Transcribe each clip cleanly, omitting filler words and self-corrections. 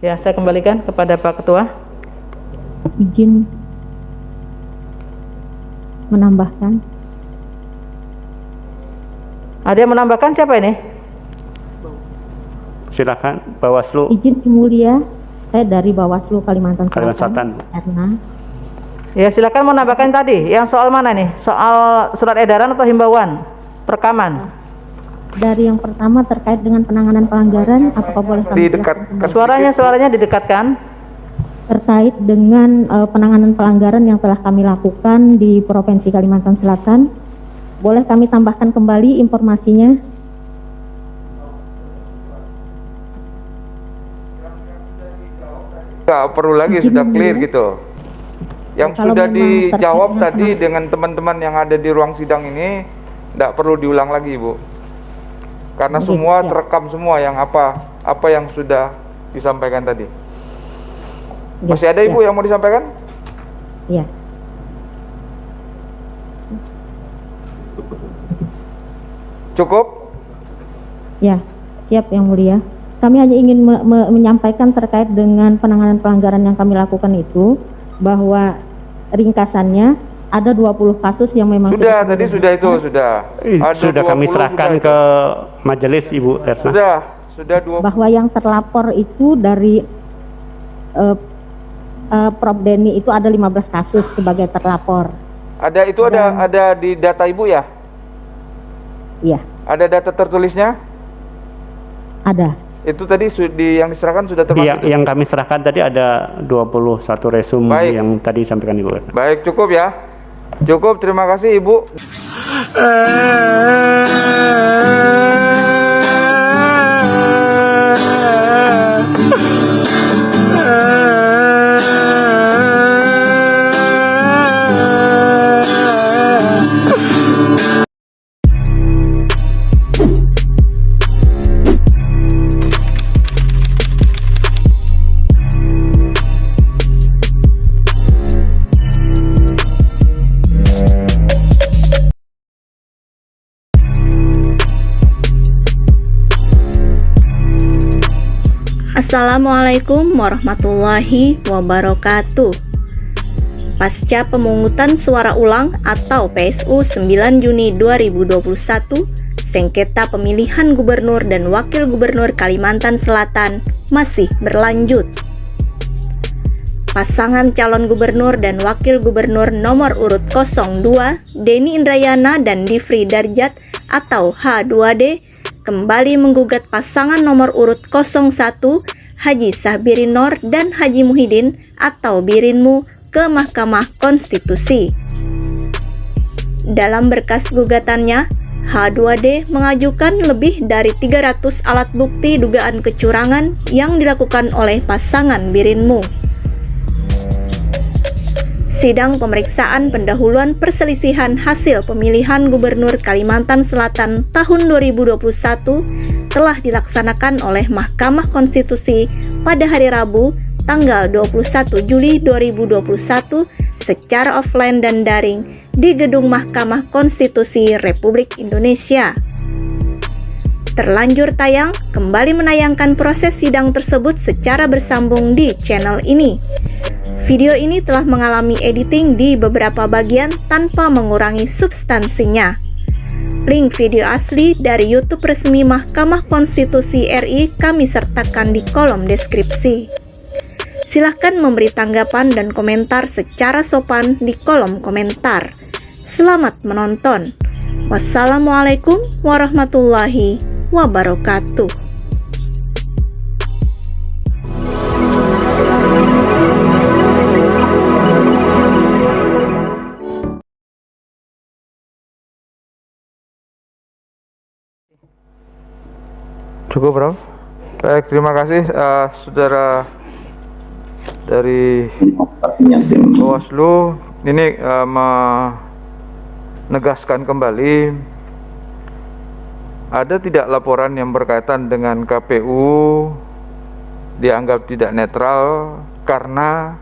Ya, saya kembalikan kepada Pak Ketua. Izin menambahkan. Ada yang menambahkan, siapa ini? Silakan Bawaslu. Izin Yang Mulia, saya dari Bawaslu Kalimantan Selatan. Erna. Ya, silakan menambahkan tadi. Yang soal mana nih? Soal surat edaran atau himbauan? Perekaman. Dari yang pertama terkait dengan penanganan pelanggaran, apakah boleh kami jelaskan kembali? Suaranya didekatkan. Terkait dengan penanganan pelanggaran yang telah kami lakukan di Provinsi Kalimantan Selatan, boleh kami tambahkan kembali informasinya? Nggak perlu lagi, Izin sudah yang clear mulia. gitu. Yang Kalau sudah memang terkait dijawab dengan tadi dengan teman-teman yang ada di ruang sidang ini, nggak perlu diulang lagi, Bu. Karena Oke, semua siap. terekam semua yang apa yang sudah disampaikan tadi. Ya, Masih ada Ibu yang mau disampaikan? Ya. Cukup? Ya, siap Yang Mulia. Kami hanya ingin menyampaikan terkait dengan penanganan pelanggaran yang kami lakukan itu, bahwa ringkasannya ada 20 kasus yang memang Sudah, tadi sudah itu, sudah. Ada Sudah kami 20 serahkan sudah ke majelis Ibu Erna. Sudah 20. bahwa yang terlapor itu dari Prof Denny itu ada 15 kasus sebagai terlapor. Ada itu ada di data Ibu ya? Iya, Ada data tertulisnya? ada. Itu tadi yang diserahkan sudah termasuk Iya, itu? yang kami serahkan tadi ada 21 resum Baik. yang tadi disampaikan Ibu Erna. Baik, cukup ya. Cukup, terima kasih Ibu. Assalamualaikum warahmatullahi wabarakatuh. Pasca pemungutan suara ulang atau PSU 9 Juni 2021, sengketa pemilihan gubernur dan wakil gubernur Kalimantan Selatan masih berlanjut. Pasangan calon gubernur dan wakil gubernur nomor urut 02, Denny Indrayana dan Difri Darjat atau H2D, kembali menggugat pasangan nomor urut 01, Haji Sahbirin Nor dan Haji Muhyiddin atau Birinmu ke Mahkamah Konstitusi. Dalam berkas gugatannya, H2D mengajukan lebih dari 300 alat bukti dugaan kecurangan yang dilakukan oleh pasangan Birinmu. Sidang pemeriksaan pendahuluan perselisihan hasil pemilihan gubernur Kalimantan Selatan tahun 2021 telah dilaksanakan oleh Mahkamah Konstitusi pada hari Rabu, tanggal 21 Juli 2021 secara offline dan daring di Gedung Mahkamah Konstitusi Republik Indonesia. Terlanjur tayang, kembali menayangkan proses sidang tersebut secara bersambung di channel ini. Video ini telah mengalami editing di beberapa bagian tanpa mengurangi substansinya. Link video asli dari YouTube resmi Mahkamah Konstitusi RI kami sertakan di kolom deskripsi. Silahkan memberi tanggapan dan komentar secara sopan di kolom komentar. Selamat menonton. Wassalamualaikum warahmatullahi wabarakatuh. Cukup, Prof. Baik, terima kasih saudara dari Bawaslu. Ini menegaskan kembali, ada tidak laporan yang berkaitan dengan KPU dianggap tidak netral karena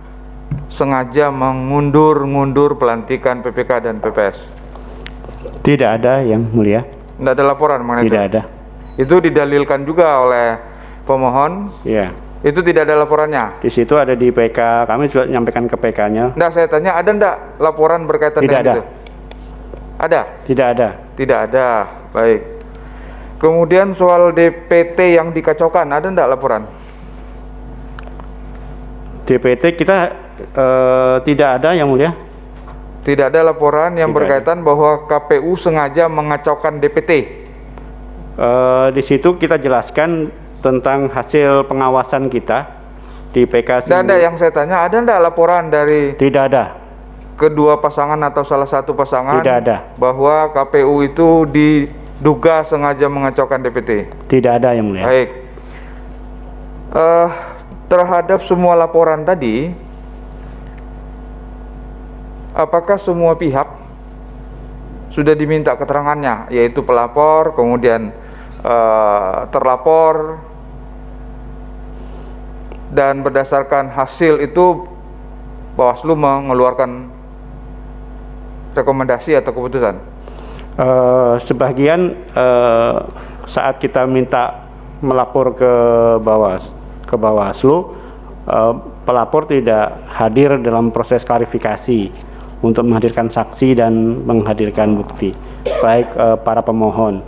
sengaja mengundur-ngundur pelantikan PPK dan PPS? Tidak ada, Yang Mulia. Tidak ada laporan mengenai Tidak itu? ada. Itu didalilkan juga oleh pemohon Ya. Itu tidak ada laporannya? Di situ ada di PK, kami juga menyampaikan ke PK-nya. Enggak, saya tanya ada enggak laporan berkaitan Tidak dengan ada. itu? Ada? Tidak ada. Tidak ada, baik. Kemudian soal DPT yang dikacaukan, ada enggak laporan? DPT kita tidak ada yang mulia. Tidak ada laporan yang Tidak berkaitan bahwa KPU sengaja mengacaukan DPT. Di situ kita jelaskan tentang hasil pengawasan kita di PK. Tidak ada, yang saya tanya, ada enggak laporan dari Tidak ada. kedua pasangan atau salah satu pasangan Tidak ada. bahwa KPU itu diduga sengaja mengacaukan DPT? Tidak ada yang mulia. Baik. Terhadap semua laporan tadi, apakah semua pihak sudah diminta keterangannya, yaitu pelapor, kemudian terlapor, dan berdasarkan hasil itu Bawaslu mengeluarkan rekomendasi atau keputusan? Sebagian saat kita minta melapor ke Bawaslu, pelapor tidak hadir dalam proses klarifikasi untuk menghadirkan saksi dan menghadirkan bukti, baik para pemohon.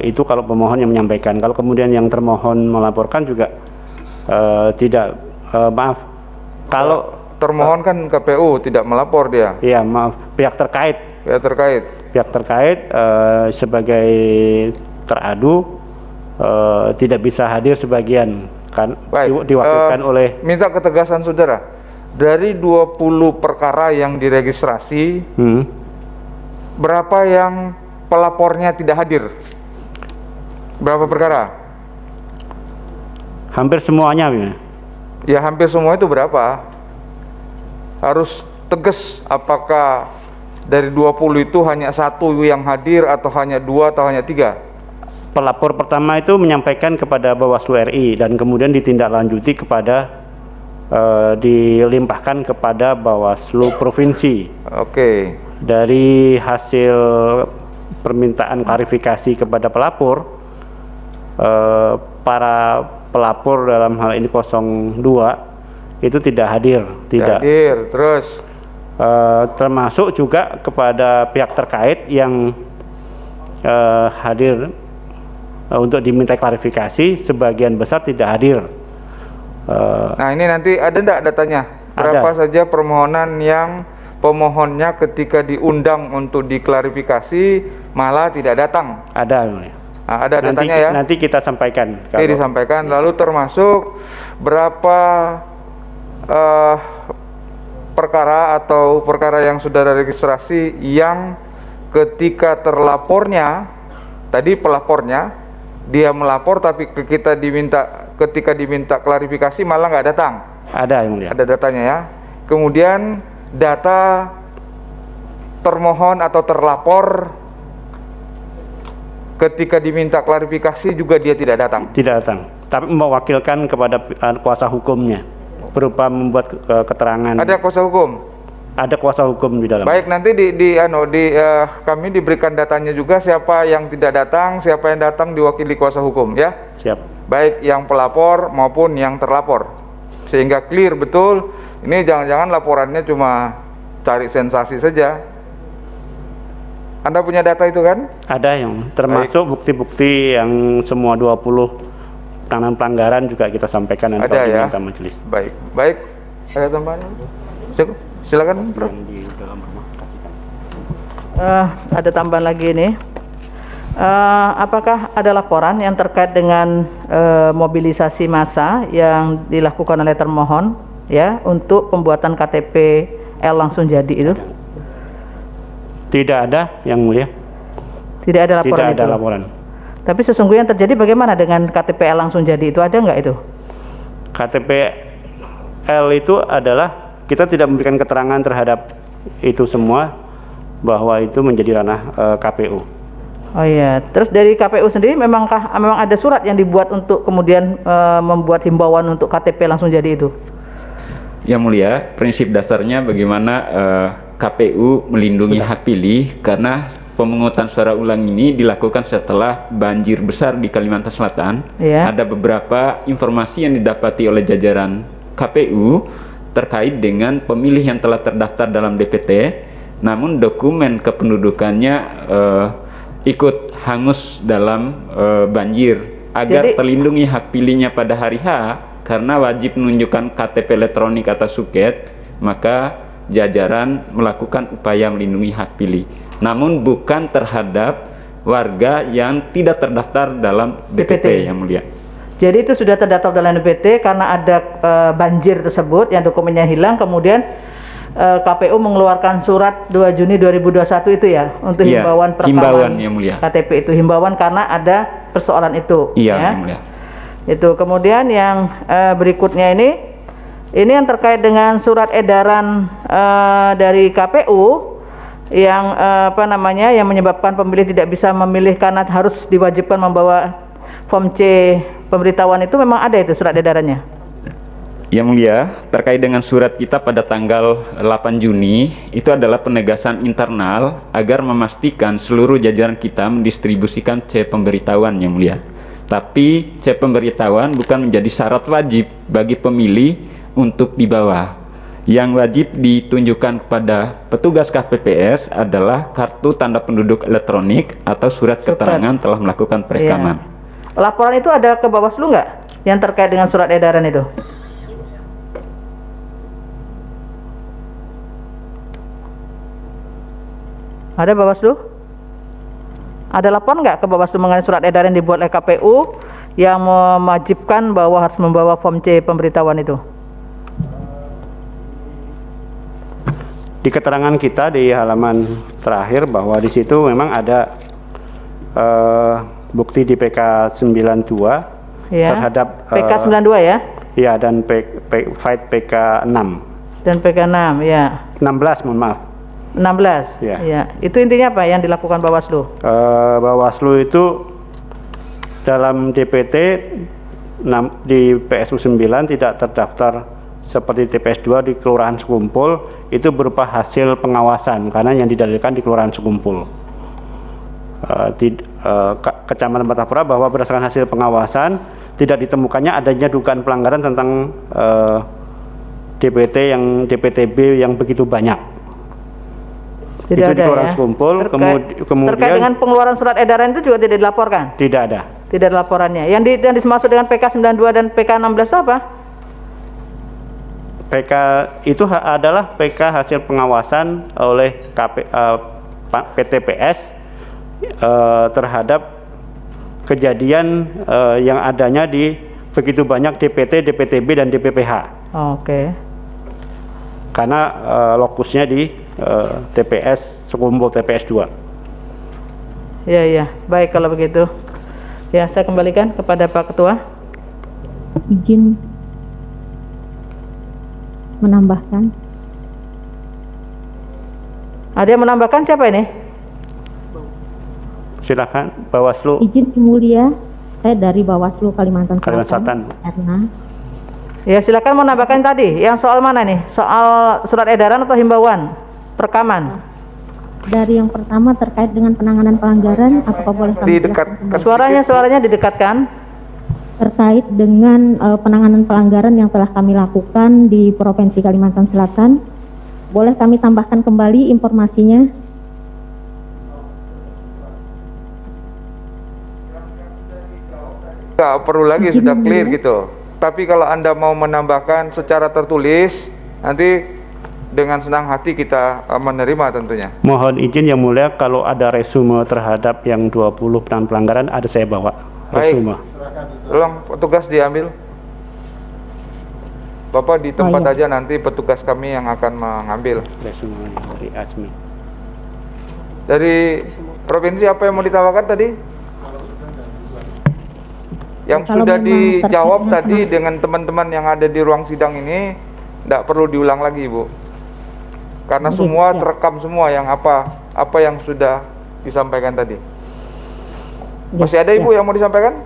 Itu kalau pemohon yang menyampaikan. Kalau kemudian yang termohon melaporkan juga tidak, maaf, kalau Termohon kan KPU tidak melapor dia. ya maaf, pihak terkait Ya, terkait. sebagai teradu tidak bisa hadir sebagian kan, Baik, diwakilkan oleh minta ketegasan saudara. Dari 20 perkara yang diregistrasi, berapa yang pelapornya tidak hadir? Berapa perkara? hampir semuanya. Ya, hampir semua itu berapa? Harus tegas, apakah dari 20 itu hanya satu yang hadir, atau hanya 2, atau hanya 3? Pelapor pertama itu menyampaikan kepada Bawaslu RI dan kemudian ditindaklanjuti kepada dilimpahkan kepada Bawaslu Provinsi. Oke. Dari hasil permintaan klarifikasi kepada pelapor, para pelapor dalam hal ini 02 itu tidak hadir, tidak hadir. Terus termasuk juga kepada pihak terkait yang hadir untuk diminta klarifikasi, sebagian besar tidak hadir. Nah, ini nanti ada enggak datanya? Berapa saja permohonan yang pemohonnya ketika diundang untuk diklarifikasi malah tidak datang? Ada. Nah, ada datanya ya? Nanti kita sampaikan. Oke, disampaikan. Lalu termasuk berapa perkara atau perkara yang sudah registrasi yang ketika terlapornya, tadi pelapornya dia melapor tapi ketika diminta klarifikasi malah nggak datang? Ada yang mulia. Ada datanya ya. Kemudian data termohon atau terlapor ketika diminta klarifikasi juga dia tidak datang? Tidak datang, tapi mewakilkan kepada kuasa hukumnya berupa membuat keterangan. Ada kuasa hukum? Ada kuasa hukum di dalam. Baik, nanti kami diberikan datanya juga, siapa yang tidak datang, siapa yang datang diwakili kuasa hukum ya. Siap. Baik yang pelapor maupun yang terlapor, sehingga clear betul. Ini jangan-jangan laporannya cuma cari sensasi saja. Anda punya data itu kan? Ada yang termasuk bukti-bukti yang semua 20 penanganan pelanggaran juga kita sampaikan nanti Ada ya? diminta majelis. Baik. Ada tambahan? Cukup. Silakan, Prof. Di dalam rumah kasihkan. Ada tambahan lagi nih. Apakah ada laporan yang terkait dengan mobilisasi massa yang dilakukan oleh termohon ya untuk pembuatan KTP L langsung jadi itu? Tidak ada yang mulia. Tidak ada laporan Tidak ada itu. laporan. Tapi sesungguhnya yang terjadi bagaimana dengan KTP L langsung jadi itu, ada nggak itu? KTP L itu adalah kita tidak memberikan keterangan terhadap itu semua bahwa itu menjadi ranah KPU. Oh iya, terus dari KPU sendiri memang ada surat yang dibuat untuk kemudian membuat himbauan untuk KTP langsung jadi itu? Yang mulia, prinsip dasarnya bagaimana KPU melindungi hak pilih, karena pemungutan suara ulang ini dilakukan setelah banjir besar di Kalimantan Selatan. Iya. Ada beberapa informasi yang didapati oleh jajaran KPU terkait dengan pemilih yang telah terdaftar dalam DPT, namun dokumen kependudukannya ikut hangus dalam banjir. Agar terlindungi hak pilihnya pada hari H, karena wajib menunjukkan KTP elektronik atau suket, maka jajaran melakukan upaya melindungi hak pilih, namun bukan terhadap warga yang tidak terdaftar dalam DPT, Yang Mulia. Jadi itu sudah terdaftar dalam DPT karena ada banjir tersebut yang dokumennya hilang, kemudian KPU mengeluarkan surat 2 Juni 2021 itu ya untuk himbauan perekaman himbauan, Yang Mulia. KTP itu, himbauan karena ada persoalan itu. Iya, ya. Yang Mulia. Itu kemudian yang berikutnya ini yang terkait dengan surat edaran dari KPU yang yang menyebabkan pemilih tidak bisa memilih karena harus diwajibkan membawa form C pemberitahuan, itu memang ada itu surat edarannya. Yang Mulia, terkait dengan surat kita pada tanggal 8 Juni, itu adalah penegasan internal agar memastikan seluruh jajaran kita mendistribusikan C pemberitahuan, Yang Mulia. Tapi C pemberitahuan bukan menjadi syarat wajib bagi pemilih untuk dibawa. Yang wajib ditunjukkan kepada petugas KPPS adalah kartu tanda penduduk elektronik atau surat keterangan telah melakukan perekaman. Iya. Laporan itu ada ke Bawaslu nggak yang terkait dengan surat edaran itu? Ada Bawaslu? Ada laporan nggak ke Bawaslu mengenai surat edaran yang dibuat oleh KPU yang mewajibkan bahwa harus membawa form C pemberitahuan itu? Di keterangan kita di halaman terakhir bahwa di situ memang ada bukti di PK 92 ya, terhadap PK 92 ya? Iya, dan fight PK 6. Dan PK 6 ya. 16, mohon maaf. 16. Ya. Ya. Itu intinya apa yang dilakukan Bawaslu? Bawaslu itu dalam DPT di PSU 9 tidak terdaftar seperti TPS 2 di Kelurahan Sekumpul, itu berupa hasil pengawasan karena yang didalilkan di Kelurahan Sekumpul. Kecamatan Martapura bahwa berdasarkan hasil pengawasan tidak ditemukannya adanya dugaan pelanggaran tentang DPT yang DPTB yang begitu banyak. Tidak itu ada di Kelurahan ya? Sekumpul. Kemudian terkait dengan pengeluaran surat edaran itu juga tidak dilaporkan? Tidak ada. Tidak ada laporannya. Yang dimaksud dengan PK 92 dan PK 16 apa? PK itu adalah PK hasil pengawasan oleh PTPS terhadap kejadian yang adanya di begitu banyak DPT, DPTB, dan DPPH. Oke. Karena lokusnya di TPS Sekumpul, TPS 2. Iya, baik kalau begitu. Ya, saya kembalikan kepada Pak Ketua. Izin menambahkan. Ada yang menambahkan, siapa ini? Silakan Bawaslu. Izin Yang Mulia, saya dari Bawaslu Kalimantan Selatan. Erna. Ya, silakan menambahkan tadi. Yang soal mana nih? Soal surat edaran atau himbauan? Perekaman? Dari yang pertama terkait dengan penanganan pelanggaran, apakah boleh kami jelaskan? Suaranya didekatkan. Terkait dengan penanganan pelanggaran yang telah kami lakukan di Provinsi Kalimantan Selatan, boleh kami tambahkan kembali informasinya? Nggak perlu lagi, sudah clear gitu. Tapi kalau Anda mau menambahkan secara tertulis, nanti dengan senang hati kita menerima tentunya. Mohon izin Yang Mulia, kalau ada resume terhadap yang 20 pelanggaran ada saya bawa resume. Tolong petugas diambil. Bapak di tempat aja, nanti petugas kami yang akan mengambil. Resume dari Asmi. Dari provinsi apa yang mau ditawarkan tadi? Yang Kalau sudah memang dijawab terkait tadi dengan teman-teman yang ada di ruang sidang ini, tidak perlu diulang lagi, Bu. Karena semua terekam semua yang apa yang sudah disampaikan tadi. Masih ada Ibu yang mau disampaikan?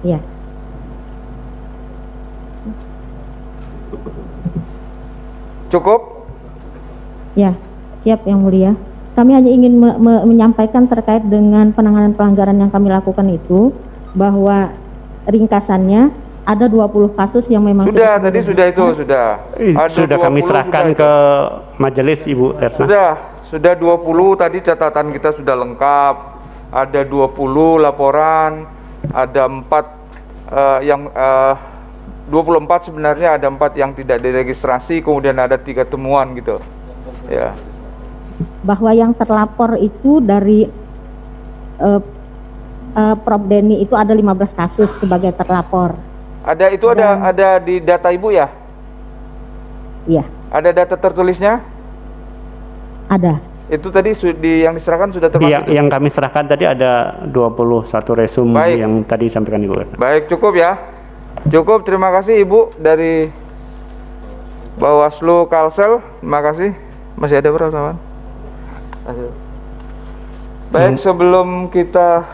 Iya. Cukup? Ya, siap Yang Mulia. kami hanya ingin menyampaikan terkait dengan penanganan pelanggaran yang kami lakukan itu, bahwa ringkasannya ada 20 kasus yang memang Sudah, tadi sudah itu, sudah. Ada Sudah 20 kami serahkan sudah ke majelis Ibu Erna. Sudah 20 tadi catatan kita sudah lengkap. Ada 20 laporan, ada 4 24 sebenarnya, ada 4 yang tidak diregistrasi, kemudian ada 3 temuan gitu. Ya. bahwa yang terlapor itu dari Prof Denny itu ada 15 kasus sebagai terlapor. Ada itu ada di data Ibu ya? Iya, Ada data tertulisnya? ada. Itu tadi yang diserahkan sudah termasuk. Iya, yang kami serahkan tadi ada 21 resum yang tadi disampaikan Ibu Erna. Baik, cukup ya. Cukup, terima kasih Ibu dari Bawaslu Kalsel. Terima kasih. Masih ada berapa teman? Baik, sebelum kita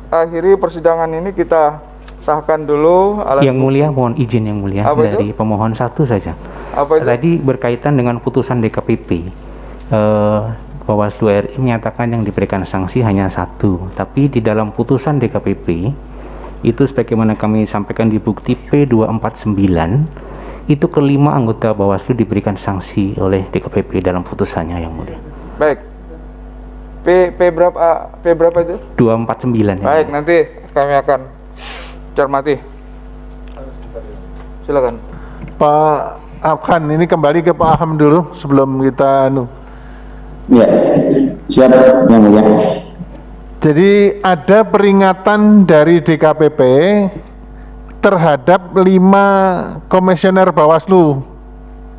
akhiri persidangan ini, kita sahkan dulu alat Yang mulia, mohon izin yang mulia dari pemohon satu saja. Apa itu? Tadi berkaitan dengan putusan DKPP, Bawaslu RI menyatakan yang diberikan sanksi hanya 1, tapi di dalam putusan DKPP itu sebagaimana kami sampaikan di bukti P249 itu kelima anggota Bawaslu diberikan sanksi oleh DKPP dalam putusannya yang mulia. Baik. P berapa itu? 249. Baik, nanti kami akan cermati. Silakan. Pak Afhan, ini kembali ke Pak Aham dulu sebelum kita Ya, siap yang mulia. Jadi ada peringatan dari DKPP terhadap 5 komisioner Bawaslu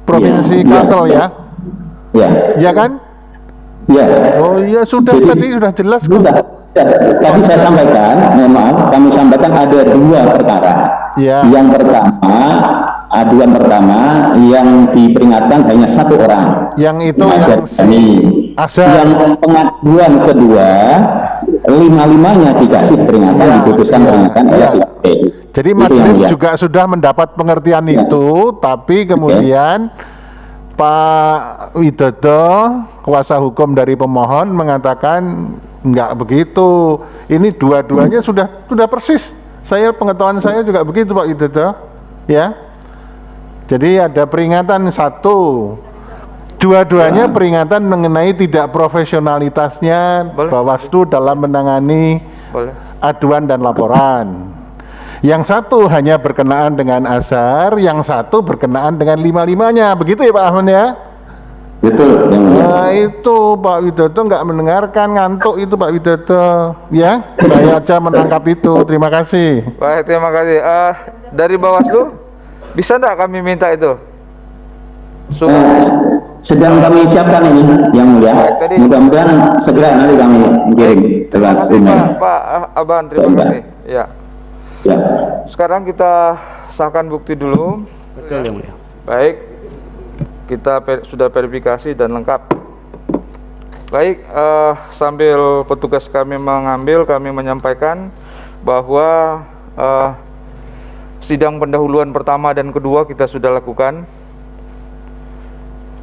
Provinsi Kalsel ya? Ya. Ya kan? Ya. Oh iya, sudah. Jadi, tadi sudah jelas kok. Sudah. Tadi saya sampaikan, mohon maaf, kami sampaikan ada 2 perkara. Ya. Yang pertama, aduan pertama yang diperingatkan hanya 1 orang. Yang itu Azhar yang Dhani. Azhar. Yang pengaduan kedua, 5-5-nya dikasih peringatan, diputuskan peringatan oleh DKPP. Jadi Itu majelis yang mulia. juga sudah mendapat pengertian itu, tapi kemudian Pak Widodo, kuasa hukum dari pemohon, mengatakan enggak begitu. Ini dua-duanya sudah persis. Pengetahuan saya juga begitu Pak Widodo, ya. Jadi ada peringatan 1. Dua-duanya peringatan mengenai tidak profesionalitasnya Bawaslu dalam menangani aduan dan laporan. Yang 1 hanya berkenaan dengan Azhar, yang 1 berkenaan dengan 5-5-nya. Begitu ya Pak Ahmad ya? Betul, yang mulia. Nah itu Pak Widodo nggak mendengarkan, ngantuk itu Pak Widodo. Ya, saya aja menangkap itu. Terima kasih. Baik, terima kasih. Dari Bawaslu, bisa enggak kami minta itu? Sedang kami siapkan ini yang mulia. Mudah-mudahan segera nanti kami kirim Terima lewat kasih email. Pak Aban, terima kasih. Ya. Ya. Sekarang kita sahkan bukti dulu. Betul yang mulia. Baik, kita sudah verifikasi dan lengkap. Baik, sambil petugas kami mengambil, kami menyampaikan bahwa sidang pendahuluan pertama dan kedua kita sudah lakukan.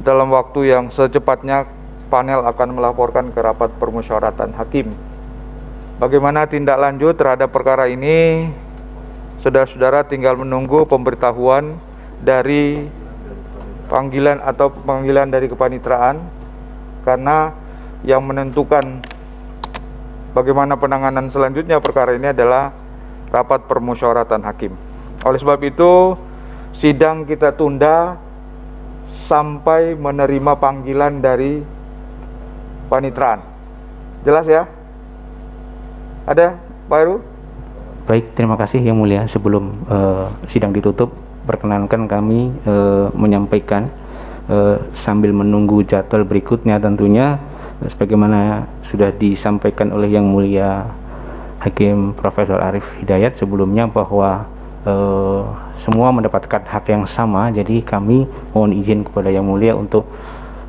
Dalam waktu yang secepatnya panel akan melaporkan ke rapat permusyawaratan hakim. Bagaimana tindak lanjut terhadap perkara ini? Saudara-saudara tinggal menunggu pemberitahuan dari panggilan dari kepanitraan, karena yang menentukan bagaimana penanganan selanjutnya perkara ini adalah rapat permusyawaratan hakim. Oleh sebab itu, sidang kita tunda sampai menerima panggilan dari panitraan. Jelas ya? Ada Pak Heru? Baik, terima kasih yang mulia. Sebelum sidang ditutup, perkenankan kami menyampaikan sambil menunggu jadwal berikutnya tentunya sebagaimana sudah disampaikan oleh yang mulia Hakim Profesor Arif Hidayat sebelumnya bahwa semua mendapatkan hak yang sama. Jadi kami mohon izin kepada yang mulia untuk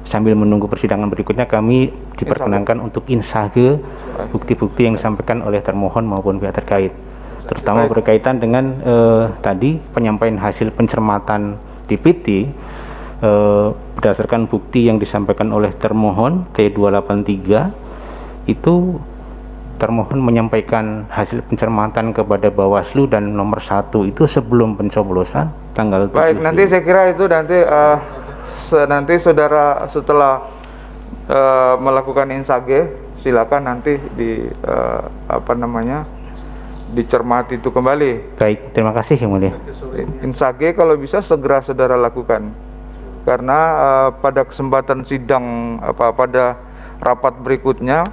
sambil menunggu persidangan berikutnya kami diperkenankan untuk insage bukti-bukti yang disampaikan oleh termohon maupun pihak terkait, terutama berkaitan dengan tadi penyampaian hasil pencermatan DPT berdasarkan bukti yang disampaikan oleh termohon T283 itu termohon menyampaikan hasil pencermatan kepada Bawaslu dan nomor 1 itu sebelum pencoblosan tanggal 7 Baik, nanti saya kira itu nanti saudara setelah melakukan insage silakan nanti dicermati itu kembali. Baik, terima kasih Yang Mulia. Insage kalau bisa segera saudara lakukan, karena pada kesempatan sidang pada rapat berikutnya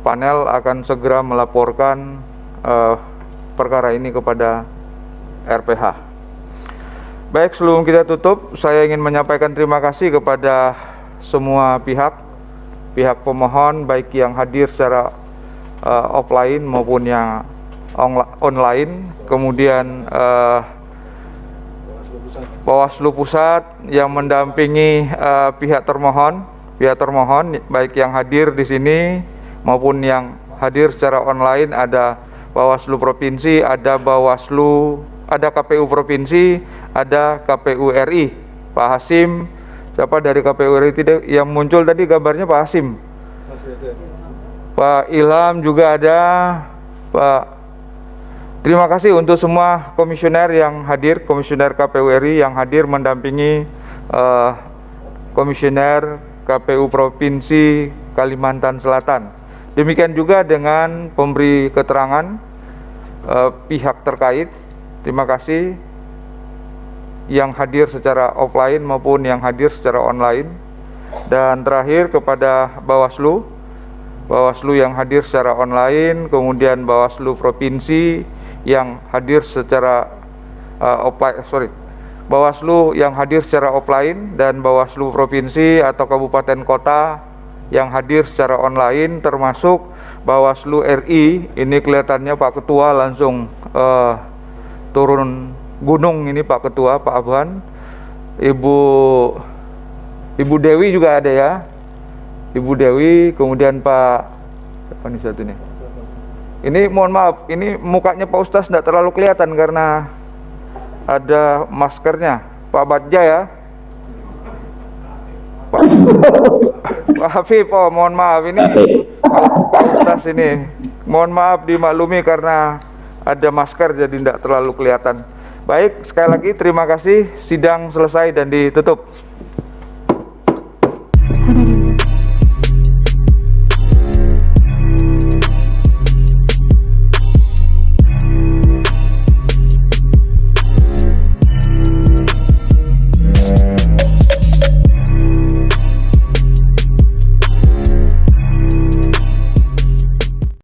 panel akan segera melaporkan perkara ini kepada RPH. Baik, sebelum kita tutup, saya ingin menyampaikan terima kasih kepada semua pihak pemohon, baik yang hadir secara offline maupun yang online, kemudian Bawaslu Pusat yang mendampingi pihak termohon, baik yang hadir di sini maupun yang hadir secara online, ada Bawaslu Provinsi, ada KPU Provinsi, ada KPU RI, Pak Hasim. Siapa dari KPU RI tidak yang muncul tadi gambarnya? Pak Hasim. Pak Ilham juga ada. Terima kasih untuk semua komisioner yang hadir, komisioner KPU RI yang hadir mendampingi komisioner KPU Provinsi Kalimantan Selatan. Demikian juga dengan pemberi keterangan pihak terkait. Terima kasih yang hadir secara offline maupun yang hadir secara online. Dan terakhir kepada Bawaslu yang hadir secara online, kemudian Bawaslu Provinsi yang hadir secara Bawaslu yang hadir secara offline dan Bawaslu Provinsi atau Kabupaten Kota yang hadir secara online, termasuk Bawaslu RI. Ini kelihatannya Pak Ketua langsung turun gunung ini, Pak Ketua, Pak Abhan. Ibu Dewi juga ada ya, Ibu Dewi, kemudian Pak apa nih satu nih. Ini mohon maaf, ini mukanya Pak Ustaz tidak terlalu kelihatan karena ada maskernya. Pak Badja ya, Pak Hafif, mohon maaf ini Pak Ustaz ini, mohon maaf dimaklumi karena ada masker jadi tidak terlalu kelihatan. Baik, sekali lagi terima kasih, sidang selesai dan ditutup.